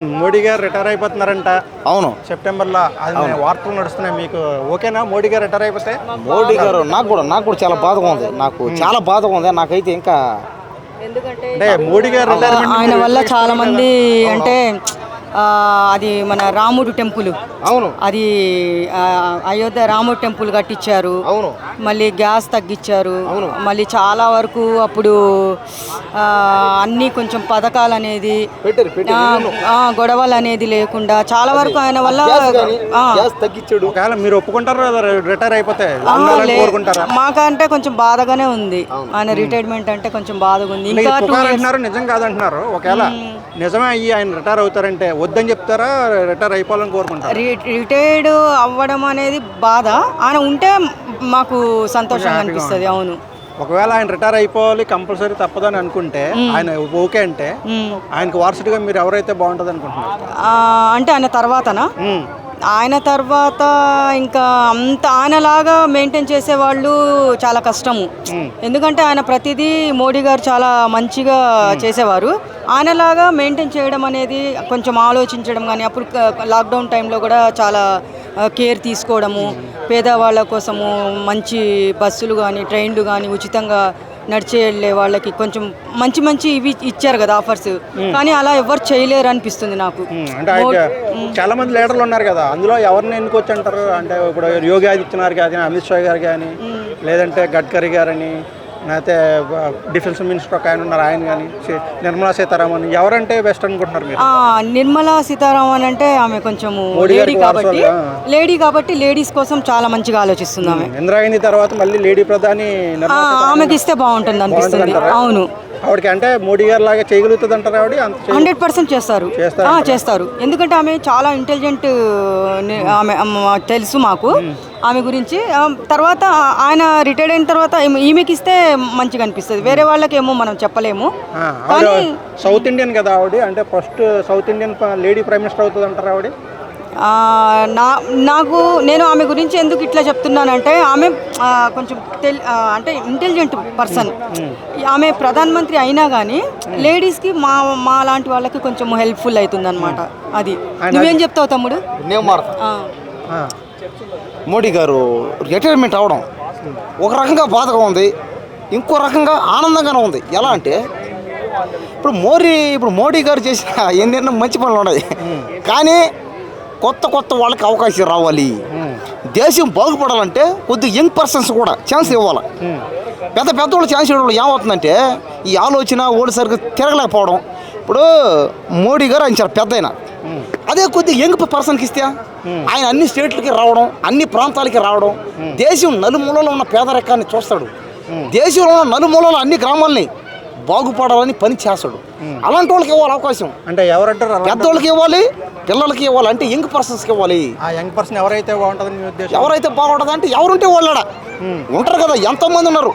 మోడీ గారు రిటైర్ అయిపోతున్నారంట. అవును, సెప్టెంబర్లో అది వార్తలు నడుస్తున్నాయి. మీకు ఓకేనా మోడీ గారు రిటైర్ అయిపోతే? మోడీ గారు నాకు కూడా చాలా బాధగా ఉంది. చాలా బాధగా ఉంది. నాకైతే ఇంకా అంటే మోడీ గారు ఆయన వల్ల చాలా మంది అంటే అది మన రాముడు టెంపుల్, అవును, అది అయోధ్య రాముడు టెంపుల్ కట్టించారు. అవును, మళ్ళీ గ్యాస్ తగ్గించారు. మళ్ళీ చాలా వరకు అప్పుడు అన్నీ కొంచెం పథకాలు అనేది గొడవలు అనేది లేకుండా చాలా వరకు ఆయన వల్ల తగ్గించాడు. ఒకవేళ మీరు ఒప్పుకుంటారు రిటైర్ అయిపోతే? మాకంటే కొంచెం బాధగానే ఉంది. ఆయన రిటైర్మెంట్ అంటే కొంచెం బాధగా ఉంది. ఇంకా నిజం కాదంటున్నారు. ఒకవేళ నిజమే అయ్యి ఆయన రిటైర్ అవుతారంటే వద్దని చెప్తారా, రిటైర్ అయిపోవాలని కోరుకుంటారు? రిటైర్డ్ అవ్వడం అనేది బాధ, ఆయన ఉంటే మాకు సంతోషంగా అనిపిస్తుంది. అవును, ఒకవేళ ఆయన రిటైర్ అయిపోవాలి కంపల్సరీ తప్పదని అనుకుంటే, ఆయన ఓకే అంటే ఆయనకు వారసుడిగా మీరు ఎవరైతే బాగుంటుంది అనుకుంటున్నారు? అంటే ఆయన తర్వాత ఇంకా అంత ఆయనలాగా మెయింటైన్ చేసేవాళ్ళు చాలా కష్టము. ఎందుకంటే ఆయన ప్రతిదీ మోడీ గారు చాలా మంచిగా చేసేవారు. ఆయనలాగా మెయింటైన్ చేయడం అనేది కొంచెం ఆలోచించడం, కానీ అప్పుడు లాక్డౌన్ టైంలో కూడా చాలా కేర్ తీసుకోవడము, పేదవాళ్ళ కోసము మంచి బస్సులు కానీ ట్రైన్లు కానీ ఉచితంగా నడిచే వెళ్ళే వాళ్ళకి కొంచెం మంచి ఇవి ఇచ్చారు కదా ఆఫర్స్, కానీ అలా ఎవరు చేయలేరు అనిపిస్తుంది నాకు. అంటే చాలా మంది లీడర్లు ఉన్నారు కదా, అందులో ఎవరిని ఎన్నుకోవచ్చు అంటారు? అంటే ఇప్పుడు యోగి ఆదిత్యనాథ్ కానీ, అమిత్ షా గారు కానీ, లేదంటే గడ్కరీ గారని, లేకపోతే డిఫెన్స్ మినిస్టర్ ఒక ఆయన ఉన్నారు, ఆయన కానీ, నిర్మలా సీతారామన్, ఎవరంటే బెస్ట్ అనుకుంటున్నారు మీరు? నిర్మలా సీతారామన్ అంటే ఆమె కొంచెం లేడీ కాబట్టి లేడీస్ కోసం చాలా మంచిగా ఆలోచిస్తుంది ఆమె. ఇందిరాగాంధీ తర్వాత మళ్ళీ లేడీ ప్రధాని ఆమెకి ఇస్తే బాగుంటుంది అనిపిస్తుంది. అవును, ఆవిడకి అంటే మోడీ గారు లాగా చేయగలుగుతుంది అంటారు? ఆవిడ 100% చేస్తారు. ఎందుకంటే ఆమె చాలా ఇంటెలిజెంట్. ఆమె తెలుసు మాకు ఆమె గురించి. తర్వాత ఆయన రిటైర్డ్ అయిన తర్వాత ఈమెకి ఇస్తే మంచిగా అనిపిస్తుంది. వేరే వాళ్ళకేమో మనం చెప్పలేము. సౌత్ ఇండియన్ కదా ఆవిడ, అంటే first south Indian lady prime minister అవుతుంది అంటారు ఆవిడ. నేను ఆమె గురించి ఎందుకు ఇట్లా చెప్తున్నానంటే, ఆమె కొంచెం అంటే ఇంటెలిజెంట్ పర్సన్. ఆమె ప్రధానమంత్రి అయినా కానీ లేడీస్కి మా లాంటి వాళ్ళకి కొంచెం హెల్ప్ఫుల్ అవుతుంది అనమాట. అది నువ్వేం చెప్తావు తమ్ముడు? మోడీ గారు రిటైర్మెంట్ అవడం ఒక రకంగా బాధగా ఉంది, ఇంకో రకంగా ఆనందంగానే ఉంది. ఎలా అంటే ఇప్పుడు మోడీ గారు చేసిన ఎన్నెన్నో మంచి పనులు ఉన్నాయి, కానీ కొత్త వాళ్ళకి అవకాశం రావాలి. దేశం బాగుపడాలంటే కొద్దిగా యంగ్ పర్సన్స్ కూడా ఛాన్స్ ఇవ్వాలి. పెద్దవాళ్ళు ఛాన్స్ ఇవ్వడం ఏమవుతుందంటే ఈ ఆలోచన ఓడి సరిగ్గా తిరగలేకపోవడం. ఇప్పుడు మోడీ గారు ఆయన చాలా పెద్ద అయినా, అదే కొద్దిగా యంగ్ పర్సన్కి ఇస్తే ఆయన అన్ని స్టేట్లకి రావడం, అన్ని ప్రాంతాలకి రావడం, దేశం నలుమూలలో ఉన్న పేదరికాన్ని చూస్తాడు, దేశంలో ఉన్న నలుమూలలో అన్ని గ్రామాలని బాగుపడాలని పని చేస్తాడు. అలాంటి వాళ్ళకి ఇవ్వాలి అవకాశం. అంటే ఎవరంటారు? పెద్దవాళ్ళకి ఇవ్వాలి, పిల్లలకి ఇవ్వాలి, అంటే యంగ్ పర్సన్స్కి ఇవ్వాలి. ఆ యంగ్ పర్సన్ ఎవరైతే బాగుంటుంది? ఎవరైతే బాగుంటుంది అంటే ఎవరుంటే వాళ్ళడా ఉంటారు కదా. ఎంతోమంది ఉన్నారు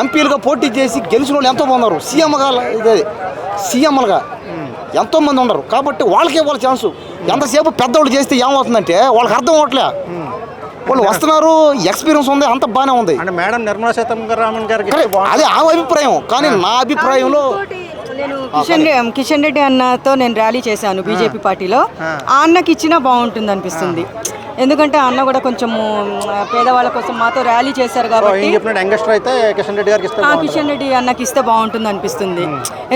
ఎంపీలుగా పోటీ చేసి గెలిచిన వాళ్ళు, ఎంతోమంది ఉన్నారు సీఎంలుగా ఎంతోమంది ఉన్నారు. కాబట్టి వాళ్ళకి ఇవ్వాలి ఛాన్సు. ఎంతసేపు పెద్దవాళ్ళు చేస్తే ఏమవుతుందంటే వాళ్ళకి అర్థం అవ్వట్లే. వాళ్ళు వస్తున్నారు, ఎక్స్పీరియన్స్ ఉంది, అంత బాగానే ఉంది. అంటే మేడం నిర్మలా సీతారామన్ గారికి అదే ఆ అభిప్రాయం. కానీ నా అభిప్రాయంలో నేను కిషన్ రెడ్డి అన్నతో నేను ర్యాలీ చేశాను బీజేపీ పార్టీలో. ఆ అన్నకి ఇచ్చినా బాగుంటుంది అనిపిస్తుంది. ఎందుకంటే అన్న కూడా కొంచెము పేదవాళ్ళ కోసం మాతో ర్యాలీ చేశారు కాబట్టి కిషన్ రెడ్డి అన్నకి ఇస్తే బాగుంటుంది అనిపిస్తుంది.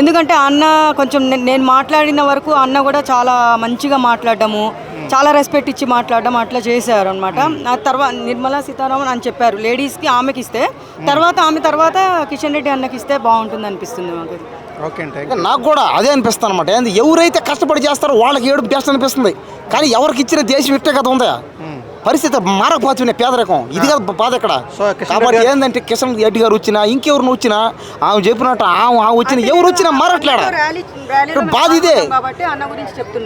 ఎందుకంటే అన్న కొంచెం నేను మాట్లాడిన వరకు అన్న కూడా చాలా మంచిగా మాట్లాడడము, చాలా రెస్పెక్ట్ ఇచ్చి మాట్లాడడం అట్లా చేశారు అనమాట. తర్వాత నిర్మలా సీతారామన్ అని చెప్పారు లేడీస్కి, ఆమెకి ఇస్తే ఆమె తర్వాత కిషన్ రెడ్డి అన్నకి ఇస్తే బాగుంటుంది అనిపిస్తుంది మాకు. నాకు కూడా అదే అనిపిస్తుంది అనమాట. ఎవరైతే కష్టపడి చేస్తారో వాళ్ళకి ఏడుపు బెస్ట్ అనిపిస్తుంది. కానీ ఎవరికి ఇచ్చిన దేశం ఇట్టే కదా ఉందా, పరిస్థితి మారకపోతుంది, పేదరికం ఇది కదా బాధ ఇక్కడ. కాబట్టి ఏంటంటే కిషన్ రెడ్డి గారు వచ్చినా, ఇంకెవరిని వచ్చినా, ఆమె చెప్పినట్టు ఆమె వచ్చిన ఎవరు వచ్చినా మారట్లేడా, బాధ ఇదే.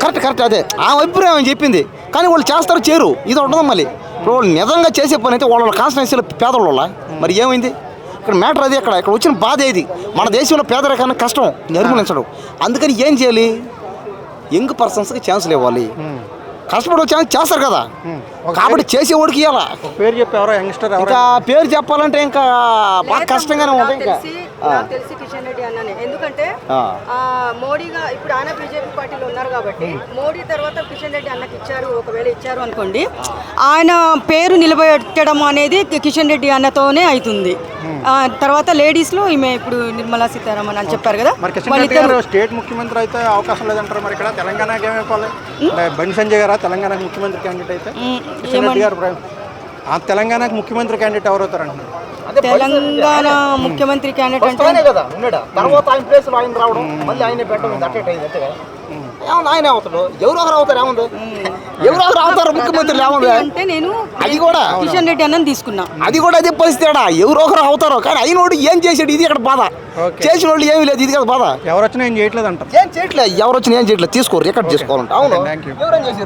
కరెక్ట్ అదే ఆమె అభిప్రాయం చెప్పింది. కానీ వాళ్ళు చేస్తారు చేరు, ఇది ఉండదు. మళ్ళీ ఇప్పుడు వాళ్ళు నిజంగా చేసే పని అయితే వాళ్ళ కాన్స్టిట్యున్సీలో పేదవాళ్ళ మరి ఏమైంది ఇక్కడ మ్యాటర్ అది. ఇక్కడ వచ్చిన బాధ ఏది, మన దేశంలో పేదరికాన్ని కష్టం నిర్మూలించడం. అందుకని ఏం చేయాలి, యంగ్ పర్సన్స్కి ఛాన్సులు ఇవ్వాలి. కష్టపడి ఛాన్స్ చేస్తారు కదా, కాబట్టి చేసేవాడికి ఇవ్వాలా. పేరు చెప్పేవారు యంగ్స్టర్? ఇంకా పేరు చెప్పాలంటే ఇంకా బాగా కష్టంగానే ఉంది. ఇంకా తెలిసి కిషన్ రెడ్డి అన్న గానే, ఎందుకంటే మోడీగా ఇప్పుడు ఆయన బీజేపీ పార్టీలో ఉన్నారు కాబట్టి మోడీ తర్వాత కిషన్ రెడ్డి అన్నకి ఇచ్చారు, ఒకవేళ ఇచ్చారు అనుకోండి, ఆయన పేరు నిలబెట్టడం అనేది కిషన్ రెడ్డి అన్నతోనే అవుతుంది. తర్వాత లేడీస్ లో ఈమె ఇప్పుడు నిర్మలా సీతారామన్ అని చెప్పారు కదా, మరి కిషన్ రెడ్డి గారు స్టేట్ ముఖ్యమంత్రి అయితే అవకాశం లేదంటారు. మరి ఇక్కడ తెలంగాణకి ఏమైపోవాలి? బండి సంజయ్ గారా తెలంగాణకు ముఖ్యమంత్రి క్యాండిడేట్ అయితే? కిషన్ రెడ్డి గారు తెలంగాణకు ముఖ్యమంత్రి క్యాండిడేట్ ఎవరు అవుతారు అంటున్నారు? తెలంగాణ ముఖ్యమంత్రి క్యాండిడేట్ అంటే కదా ఉన్నాడా, తర్వాత ఆయన ప్లేస్ ఆయన రావడం, మళ్ళీ ఆయన పెట్టడం, ఏమన్నా ఆయన అవుతాడు, ఎవరు ఒకరు అవుతారు, ఏముంది ఎవరు ఒకరు అవుతారు ముఖ్యమంత్రి ఏముంది అంటే నేను అది కూడా కిషన్ రెడ్డి అన్నని తీసుకున్నా, అది కూడా అదే పరిస్థితి. ఎవరు ఒకరు అవుతారు, కానీ అయినోడు ఏం చేసాడు, ఇది ఇక్కడ బాధ. చేసిన వాళ్ళు ఏమీ లేదు, ఇది కదా బాధ. ఎవరు వచ్చినా ఏం చేయట్లేదు అంటారు. ఏం చేయట్లేదు, ఎవరు వచ్చినా ఏం చేయట్లేదు, తీసుకోరు రికార్డ్ చేసుకోవాలంటే. అవును, థ్యాంక్ యూ. ఎవరేం చేశారు?